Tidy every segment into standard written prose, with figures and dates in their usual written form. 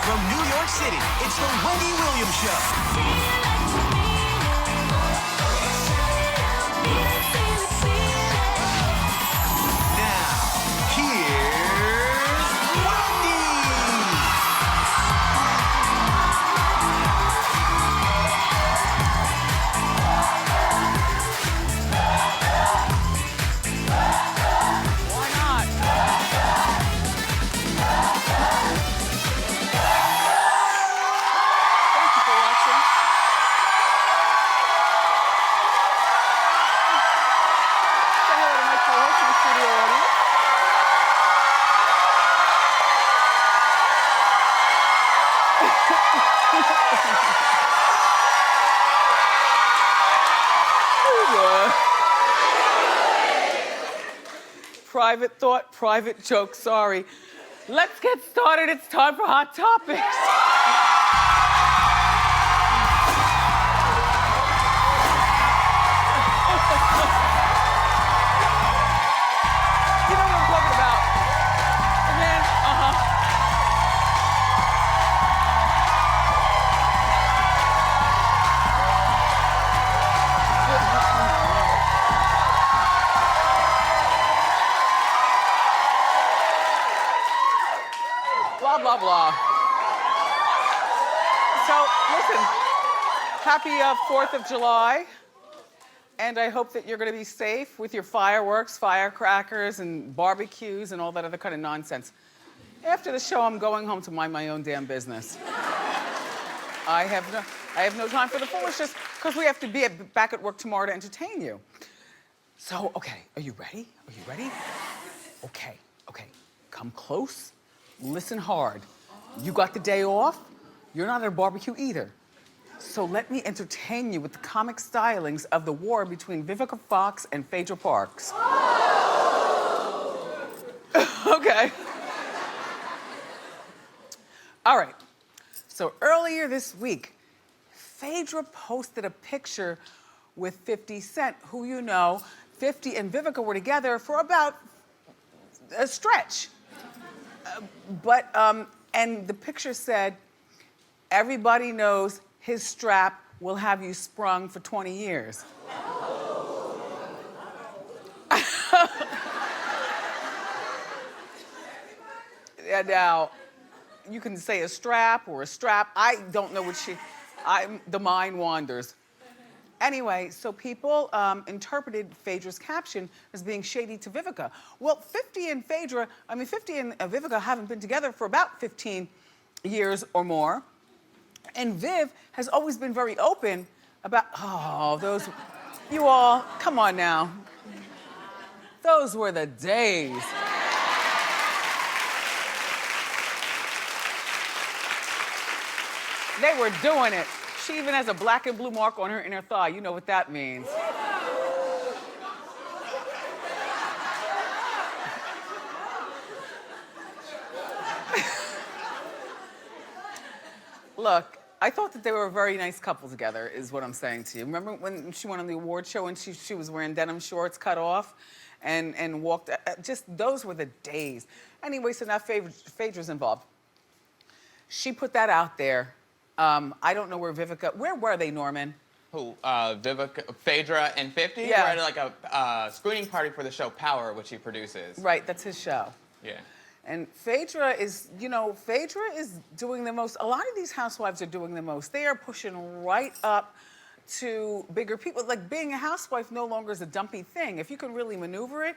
From New York City, it's the Wendy Williams Show. Now, here's Wendy. Why not? Thank you for watching. Say hello to my co-host and studio audience. Private thought, private joke, sorry. Let's get started. It's time for Hot Topics. You know what I'm talking about? And then, blah, blah, blah. So, listen, happy 4th of July. And I hope that you're gonna be safe with your fireworks, firecrackers, and barbecues, and all that other kind of nonsense. After the show, I'm going home to mind my own damn business. I have no time for the foolishness, because we have to be back at work tomorrow to entertain you. So, okay, are you ready? Are you ready? Okay, come close, listen hard. You got the day off, you're not at a barbecue either. So let me entertain you with the comic stylings of the war between Vivica Fox and Phaedra Parks. Okay. All right, so earlier this week, Phaedra posted a picture with 50 Cent, who you know, 50 and Vivica were together for about a stretch. And the picture said, everybody knows his strap will have you sprung for 20 years. Yeah, now, you can say a strap or a strap. I don't know what the mind wanders. Anyway, so people interpreted Phaedra's caption as being shady to Vivica. Well, 50 and Vivica haven't been together for about 15 years or more. And Viv has always been very open about, you all, come on now. Those were the days. They were doing it. She even has a black and blue mark on her inner thigh. You know what that means. Look, I thought that they were a very nice couple together, is what I'm saying to you. Remember when she went on the award show and she was wearing denim shorts cut off and walked, just those were the days. Anyway, so now Phaedra's involved. She put that out there. I don't know where were they, Norman? Who, Vivica, Phaedra and 50? Yeah. We're at like a screening party for the show Power, which he produces. Right, that's his show. Yeah. And Phaedra is doing the most. A lot of these housewives are doing the most. They are pushing right up to bigger people. Like, being a housewife no longer is a dumpy thing. If you can really maneuver it,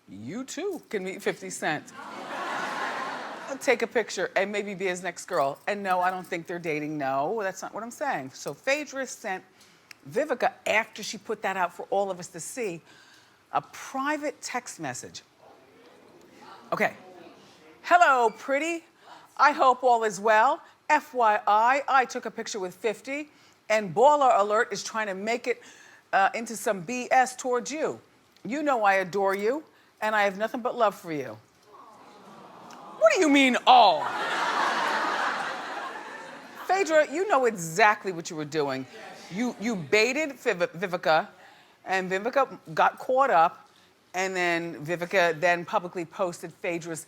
you too can meet 50 Cent. Take a picture and maybe be his next girl. And no, I don't think they're dating. No, that's not what I'm saying. So Phaedra sent Vivica, after she put that out for all of us to see, a private text message. Okay. Hello, pretty. I hope all is well. FYI, I took a picture with 50, and Baller Alert is trying to make it into some BS towards you. You know I adore you, and I have nothing but love for you. What do you mean, oh? Phaedra, you know exactly what you were doing. You baited Vivica, and Vivica got caught up, and then Vivica then publicly posted Phaedra's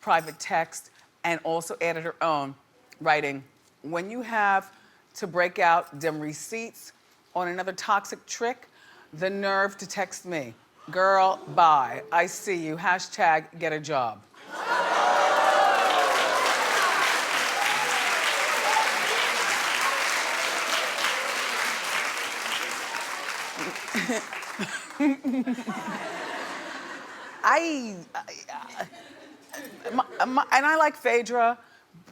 private text and also added her own. writing, when you have to break out them receipts on another toxic trick, the nerve to text me. Girl, bye. I see you. Hashtag get a job. And I like Phaedra,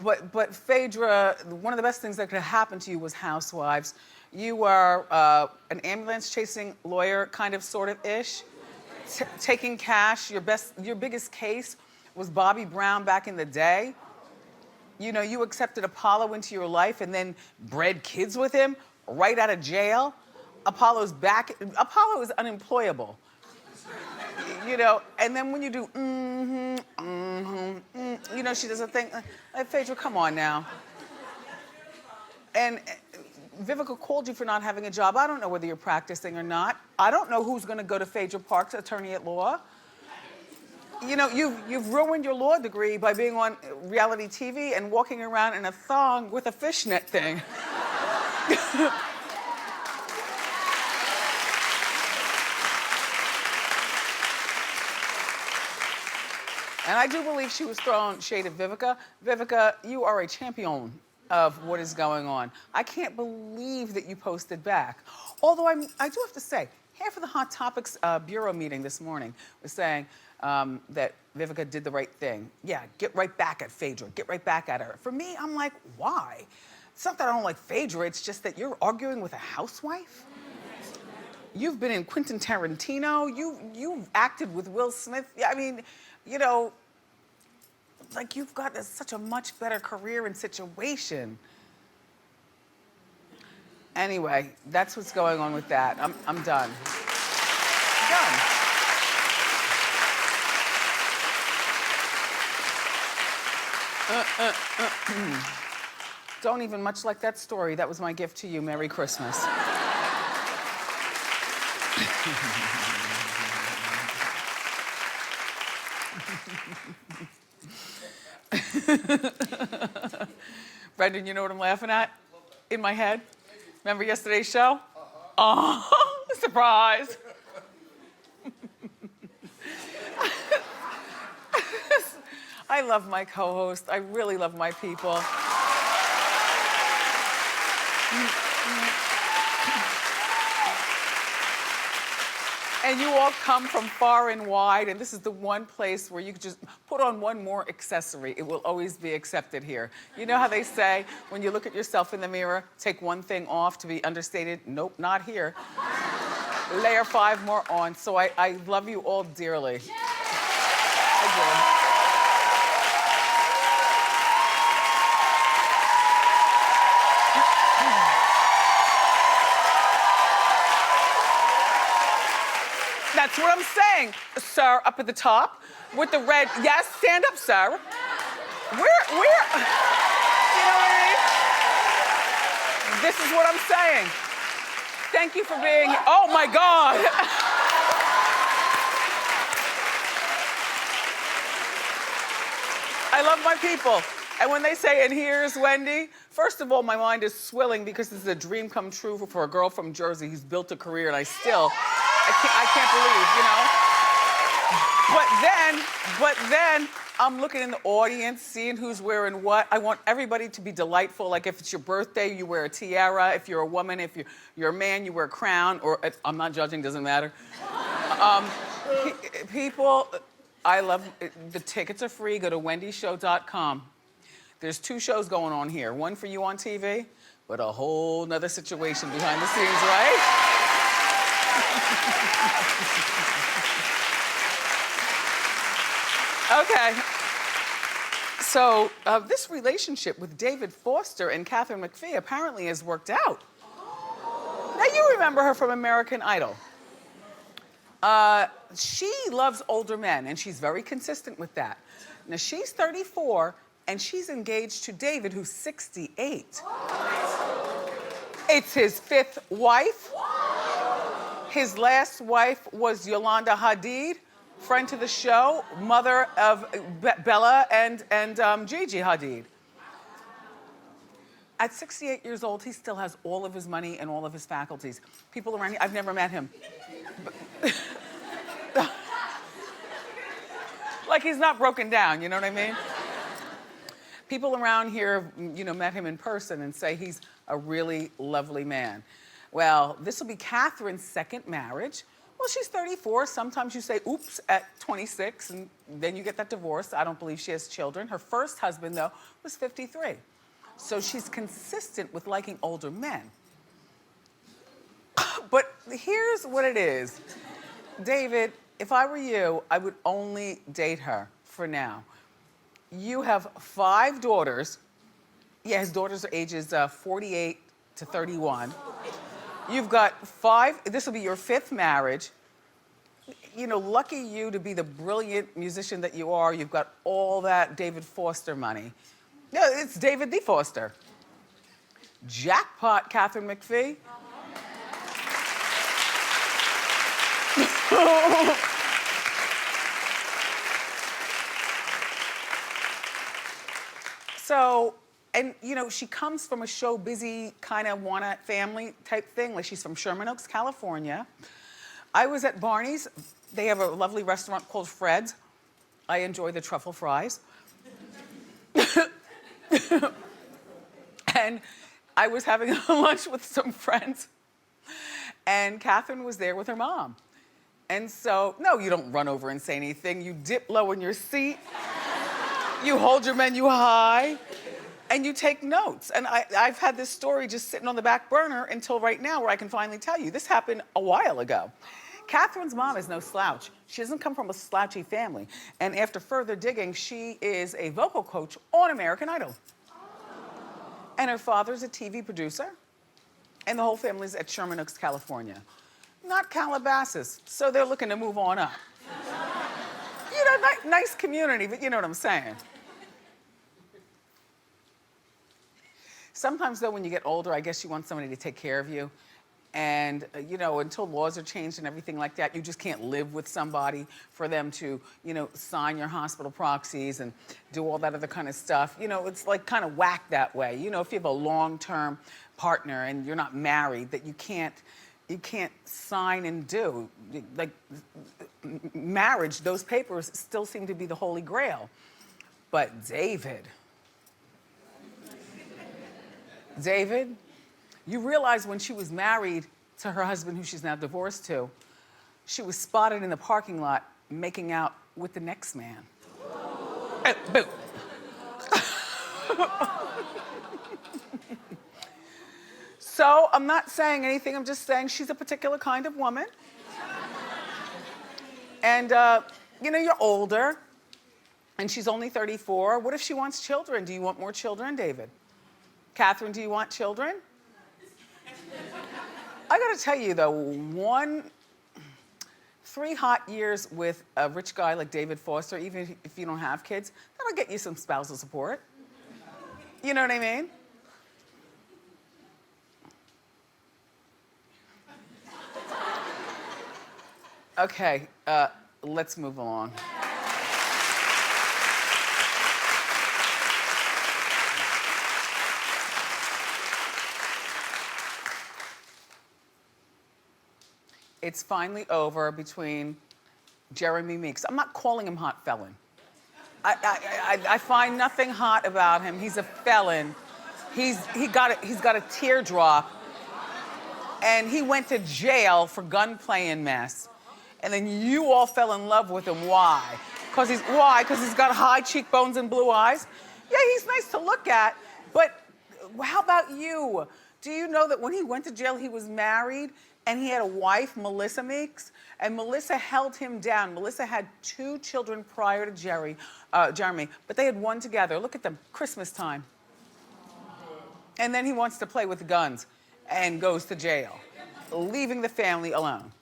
but Phaedra, one of the best things that could happen to you was Housewives. You are an ambulance chasing lawyer, kind of, sort of ish, taking cash. Your biggest case was Bobby Brown back in the day. You know, you accepted Apollo into your life and then bred kids with him right out of jail. Apollo is unemployable. You know, and then when you do you know, she does a thing. Like, Phaedra, come on now. And Vivica called you for not having a job. I don't know whether you're practicing or not. I don't know who's gonna go to Phaedra Park's attorney at law. You know, you've ruined your law degree by being on reality TV and walking around in a thong with a fishnet thing. And I do believe she was throwing shade at Vivica. Vivica, you are a champion of what is going on. I can't believe that you posted back. Although I do have to say, half of the Hot Topics Bureau meeting this morning was saying that Vivica did the right thing. Yeah, get right back at Phaedra, get right back at her. For me, I'm like, why? It's not that I don't like Phaedra, it's just that you're arguing with a housewife? You've been in Quentin Tarantino, you've acted with Will Smith. I mean, you know, like, you've got such a much better career and situation. Anyway, that's what's going on with that. I'm done. Done. Don't even much like that story. That was my gift to you. Merry Christmas. Brendan, you know what I'm laughing at? In my head? Remember yesterday's show? Oh, surprise. I love my co-host. I really love my people. And you all come from far and wide, and this is the one place where you could just put on one more accessory. It will always be accepted here. You know how they say, when you look at yourself in the mirror, take one thing off to be understated? Nope, not here. Layer 5 more on. So I love you all dearly. I do. That's what I'm saying, sir, up at the top with the red. Yes, stand up, sir. You know what I mean? This is what I'm saying. Thank you for being, oh my God. I love my people. And when they say, and here's Wendy, first of all, my mind is swilling because this is a dream come true for a girl from Jersey who's built a career, and I can't believe, you know? But then, I'm looking in the audience, seeing who's wearing what. I want everybody to be delightful. Like, if it's your birthday, you wear a tiara. If you're a woman, if you're a man, you wear a crown. Or, I'm not judging, doesn't matter. People, I love, the tickets are free. Go to wendyshow.com. There's 2 shows going on here. One for you on TV, but a whole nother situation behind the scenes, right? Okay. So this relationship with David Foster and Catherine McPhee apparently has worked out. Now, you remember her from American Idol. She loves older men, and she's very consistent with that. Now, she's 34, and she's engaged to David, who's 68. It's his 5th wife. His last wife was Yolanda Hadid, friend to the show, mother of Bella and Gigi Hadid. At 68 years old, he still has all of his money and all of his faculties. People around here, I've never met him. Like he's not broken down, you know what I mean? People around here, met him in person and say he's a really lovely man. Well, this will be Catherine's second marriage. Well, she's 34. Sometimes you say, oops, at 26, and then you get that divorce. I don't believe she has children. Her first husband, though, was 53. So she's consistent with liking older men. But here's what it is. David, if I were you, I would only date her for now. You have 5 daughters. Yeah, his daughters are ages 48 to 31. You've got 5, this will be your 5th marriage. Lucky you to be the brilliant musician that you are. You've got all that David Foster money. No, it's David D. Foster. Jackpot, Catherine McPhee. So, and she comes from a show busy kind of wanna family type thing. Like she's from Sherman Oaks, California. I was at Barney's. They have a lovely restaurant called Fred's. I enjoy the truffle fries. And I was having lunch with some friends, and Catherine was there with her mom. And so, no, you don't run over and say anything. You dip low in your seat. You hold your menu high, and you take notes. And I've had this story just sitting on the back burner until right now where I can finally tell you. This happened a while ago. Catherine's mom is no slouch. She doesn't come from a slouchy family. And after further digging, she is a vocal coach on American Idol. And her father's a TV producer. And the whole family's at Sherman Oaks, California. Not Calabasas, so they're looking to move on up. Nice community, but you know what I'm saying. Sometimes though, when you get older, I guess you want somebody to take care of you. And, until laws are changed and everything like that, you just can't live with somebody for them to, sign your hospital proxies and do all that other kind of stuff. It's like kind of whack that way. If you have a long-term partner and you're not married, that you can't sign and do. Like, marriage, those papers still seem to be the holy grail. But David, you realize when she was married to her husband, who she's now divorced to, she was spotted in the parking lot making out with the next man. Boo. So I'm not saying anything, I'm just saying she's a particular kind of woman. And, you're older, and she's only 34. What if she wants children? Do you want more children, David? Catherine, do you want children? I gotta tell you though, 3 hot years with a rich guy like David Foster, even if you don't have kids, that'll get you some spousal support. You know what I mean? Okay, let's move along. It's finally over between Jeremy Meeks. I'm not calling him hot felon. I find nothing hot about him. He's a felon. He's got a teardrop, and he went to jail for gunplay and mess. And then you all fell in love with him. Why? Because he's got high cheekbones and blue eyes? Yeah, he's nice to look at, but how about you? Do you know that when he went to jail, he was married and he had a wife, Melissa Meeks, and Melissa held him down. Melissa had 2 children prior to Jeremy, but they had one together. Look at them, Christmas time. And then he wants to play with guns and goes to jail, leaving the family alone.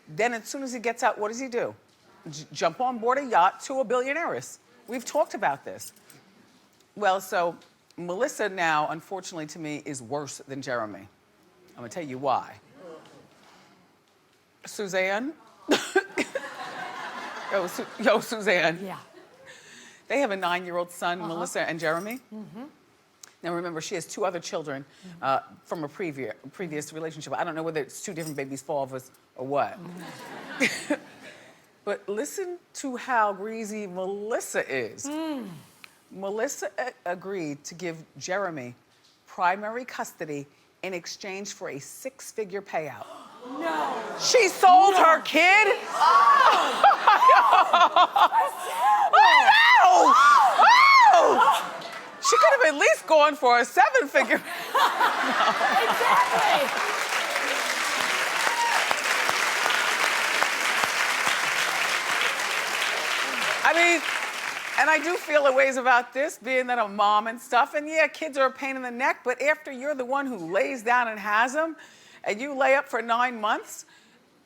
Then as soon as he gets out, what does he do? Jump on board a yacht to a billionaires. We've talked about this. Well, so Melissa now, unfortunately to me, is worse than Jeremy. I'm gonna tell you why. Suzanne? Yo, Suzanne. Yeah. They have a 9-year-old son, Melissa and Jeremy. Now remember, she has 2 other children from a previous relationship. I don't know whether it's 2 different babies for all of us or what. But listen to how greasy Melissa is. Melissa agreed to give Jeremy primary custody in exchange for a 6-figure payout. No. She sold her kid? Oh! Oh! She could have at least gone for a 7-figure. Exactly. I mean, and I do feel a ways about this, being that I'm a mom and stuff, and yeah, kids are a pain in the neck, but after you're the one who lays down and has them, and you lay up for 9 months,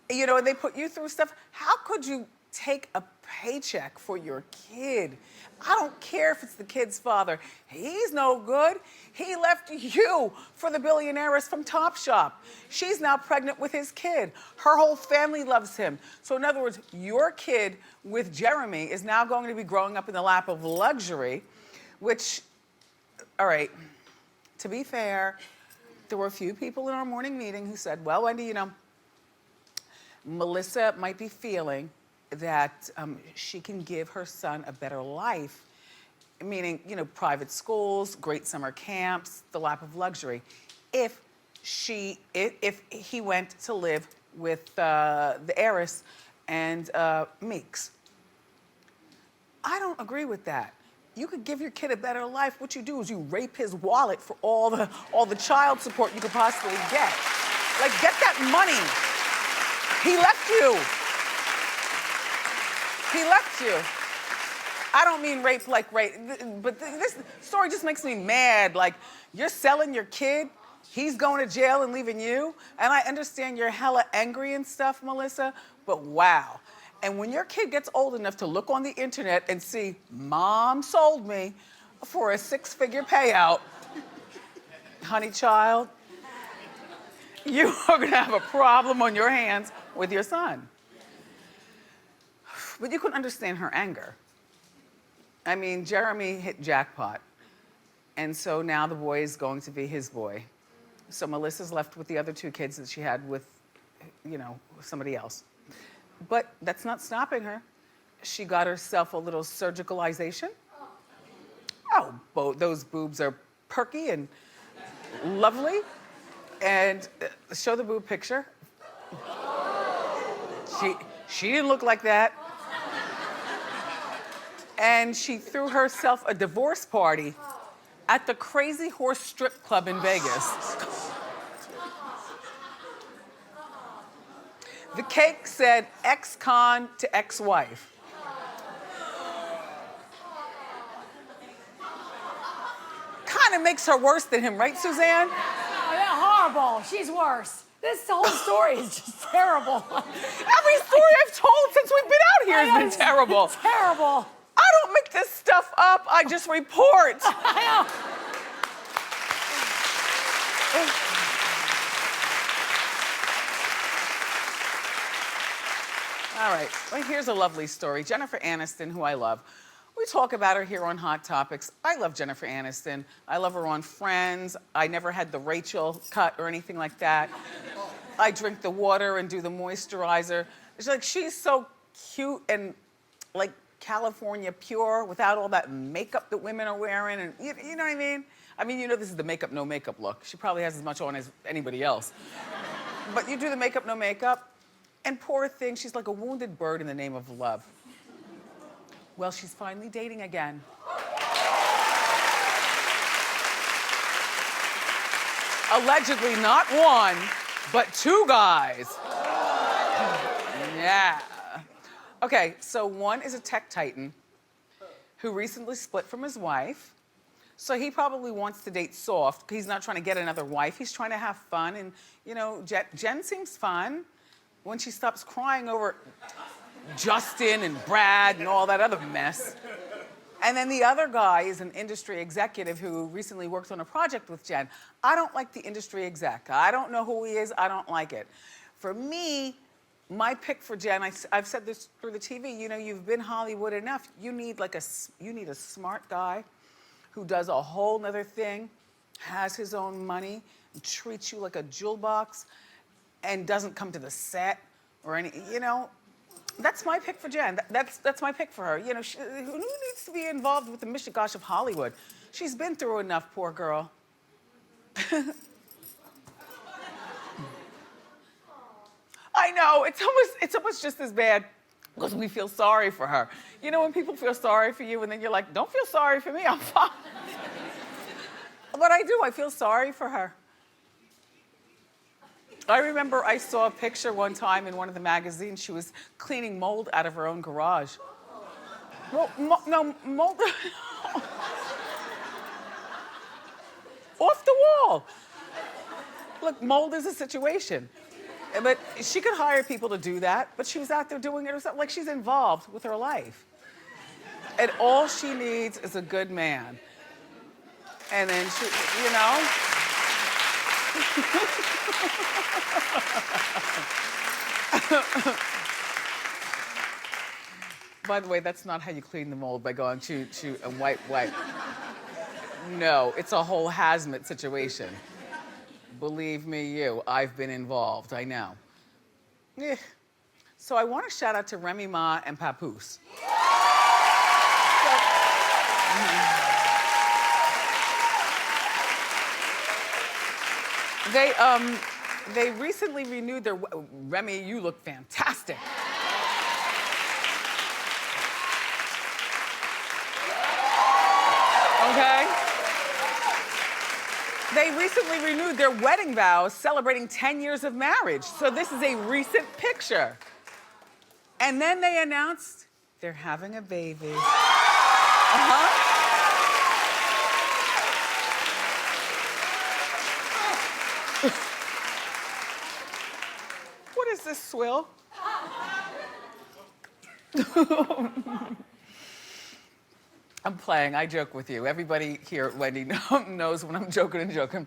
you know, and they put you through stuff, how could you take a paycheck for your kid? I don't care if it's the kid's father. He's no good. He left you for the billionaires from Topshop. She's now pregnant with his kid. Her whole family loves him. So in other words, your kid with Jeremy is now going to be growing up in the lap of luxury, which, all right, to be fair, there were a few people in our morning meeting who said, well, Wendy, you know, Melissa might be feeling that she can give her son a better life, meaning, you know, private schools, great summer camps, the lap of luxury, if he went to live with the heiress and Meeks. I don't agree with that. You could give your kid a better life. What you do is you rape his wallet for all the child support you could possibly get. Like, get that money. He left you. He left you. I don't mean rape like rape, but this story just makes me mad. Like, you're selling your kid, he's going to jail and leaving you. And I understand you're hella angry and stuff, Melissa, but wow. And when your kid gets old enough to look on the internet and see, Mom sold me for a 6-figure payout, honey child, you are gonna have a problem on your hands with your son. But you can understand her anger. I mean, Jeremy hit jackpot. And so now the boy is going to be his boy. So Melissa's left with the other 2 kids that she had with, you know, somebody else. But that's not stopping her. She got herself a little surgicalization. Oh, those boobs are perky and lovely. And show the boob picture. She didn't look like that. And she threw herself a divorce party at the Crazy Horse Strip Club in Vegas. The cake said ex-con to ex-wife. Kind of makes her worse than him, right, Suzanne? Oh, yeah, horrible. She's worse. This whole story is just terrible. Every story I've told since we've been out here has been terrible. It's terrible. I don't make this stuff up, I just report. I know. All right, well, here's a lovely story. Jennifer Aniston, who I love. We talk about her here on Hot Topics. I love Jennifer Aniston. I love her on Friends. I never had the Rachel cut or anything like that. I drink the water and do the moisturizer. It's like, she's so cute and like California pure without all that makeup that women are wearing. And you know what I mean? I mean, you know, this is the makeup, no makeup look. She probably has as much on as anybody else. But you do the makeup, no makeup, and poor thing, she's like a wounded bird in the name of love. Well, she's finally dating again. Allegedly not 1, but 2 guys. Yeah. Okay, so one is a tech titan who recently split from his wife. So he probably wants to date soft. He's not trying to get another wife. He's trying to have fun. And, you know, Jen seems fun when she stops crying over Justin and Brad and all that other mess. And then the other guy is an industry executive who recently worked on a project with Jen. I don't like the industry exec. I don't know who he is. I don't like it. For me, my pick for Jen, I've said this through the TV, you know, you've been Hollywood enough. You need a smart guy who does a whole nother thing has his own money, and treats you like a jewel box, and doesn't come to the set or any, you know, that's my pick for Jen. That's my pick for her. You know, who needs to be involved with the mishigosh of Hollywood? She's been through enough, poor girl. I know, it's almost just as bad because we feel sorry for her. You know when people feel sorry for you and then you're like, don't feel sorry for me, I'm fine. But I do, I feel sorry for her. I remember I saw a picture one time in one of the magazines. She was cleaning mold out of her own garage. Well, no, mold. Off the wall. Look, mold is a situation. But she could hire people to do that, but she was out there doing it herself. Like, she's involved with her life. And all she needs is a good man. And then she, you know. By the way, that's not how you clean the mold, by going to and wipe. No, it's a whole hazmat situation. Believe me, I've been involved, I know. Yeah. So I want to shout out to Remy Ma and Papoose. They recently renewed their, Remy, you look fantastic. Okay? They recently renewed their wedding vows, celebrating 10 years of marriage. So this is a recent picture. And then they announced they're having a baby. What is this, swill? I'm playing, I joke with you. Everybody here at Wendy knows when I'm joking and joking.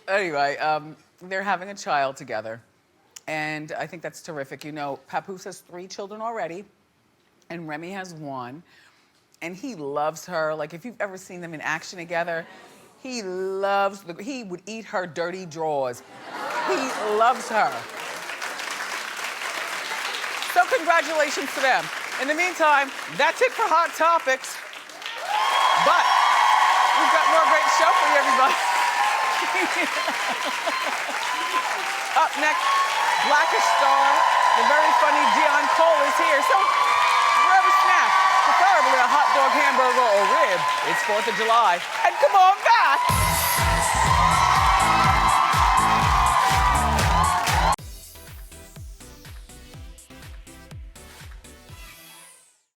Anyway, they're having a child together. And I think that's terrific. You know, Papoose has 3 children already, and Remy has 1. And he loves her. Like, if you've ever seen them in action together, he would eat her dirty drawers. He loves her. So congratulations to them. In the meantime, that's it for Hot Topics. But we've got more great show for you, everybody. Up next, Blackish star, the very funny Dion Cole is here. So grab a snack, preferably a hot dog, hamburger, or rib. It's 4th of July. And come on back.